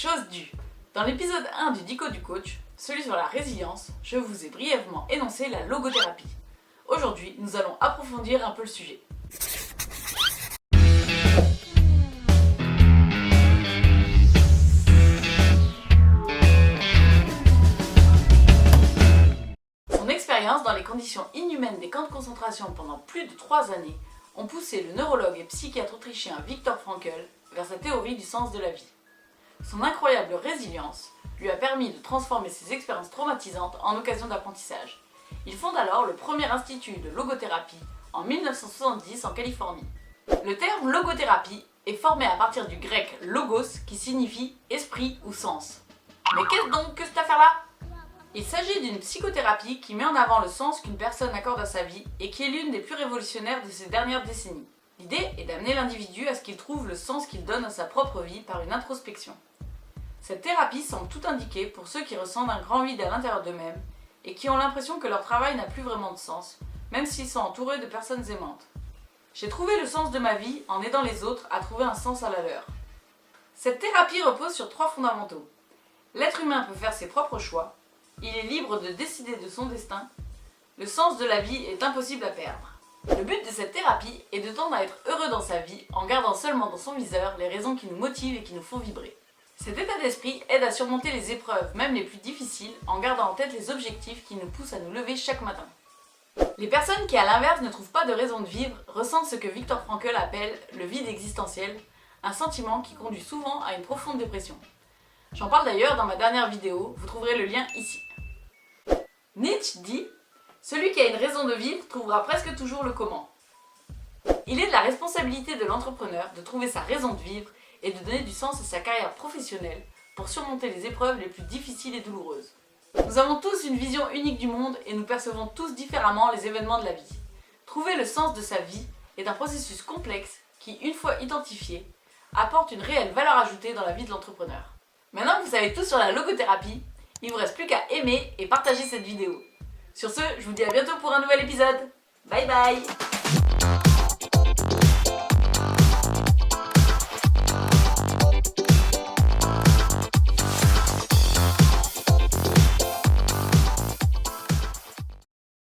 chose due. Dans l'épisode 1 du Dico du coach, celui sur la résilience, je vous ai brièvement énoncé la logothérapie. Aujourd'hui, nous allons approfondir un peu le sujet. Son expérience dans les conditions inhumaines des camps de concentration pendant plus de 3 années ont poussé le neurologue et psychiatre autrichien Viktor Frankl vers sa théorie du sens de la vie. Son incroyable résilience lui a permis de transformer ses expériences traumatisantes en occasion d'apprentissage. Il fonde alors le premier institut de logothérapie en 1970 en Californie. Le terme logothérapie est formé à partir du grec logos qui signifie esprit ou sens. Mais qu'est-ce donc que cette affaire-là ? Il s'agit d'une psychothérapie qui met en avant le sens qu'une personne accorde à sa vie et qui est l'une des plus révolutionnaires de ces dernières décennies. L'idée est d'amener l'individu à ce qu'il trouve le sens qu'il donne à sa propre vie par une introspection. Cette thérapie semble tout indiquer pour ceux qui ressentent un grand vide à l'intérieur d'eux-mêmes et qui ont l'impression que leur travail n'a plus vraiment de sens, même s'ils sont entourés de personnes aimantes. J'ai trouvé le sens de ma vie en aidant les autres à trouver un sens à la leur. Cette thérapie repose sur 3 fondamentaux. L'être humain peut faire ses propres choix, il est libre de décider de son destin, le sens de la vie est impossible à perdre. Le but de cette thérapie est de tendre à être heureux dans sa vie en gardant seulement dans son viseur les raisons qui nous motivent et qui nous font vibrer. Cet état d'esprit aide à surmonter les épreuves, même les plus difficiles, en gardant en tête les objectifs qui nous poussent à nous lever chaque matin. Les personnes qui, à l'inverse, ne trouvent pas de raison de vivre ressentent ce que Viktor Frankl appelle le vide existentiel, un sentiment qui conduit souvent à une profonde dépression. J'en parle d'ailleurs dans ma dernière vidéo, vous trouverez le lien ici. Nietzsche dit « Celui qui a une raison de vivre trouvera presque toujours le comment ». Il est de la responsabilité de l'entrepreneur de trouver sa raison de vivre et de donner du sens à sa carrière professionnelle pour surmonter les épreuves les plus difficiles et douloureuses. Nous avons tous une vision unique du monde et nous percevons tous différemment les événements de la vie. Trouver le sens de sa vie est un processus complexe qui, une fois identifié, apporte une réelle valeur ajoutée dans la vie de l'entrepreneur. Maintenant que vous savez tout sur la logothérapie, il ne vous reste plus qu'à aimer et partager cette vidéo. Sur ce, je vous dis à bientôt pour un nouvel épisode. Bye bye!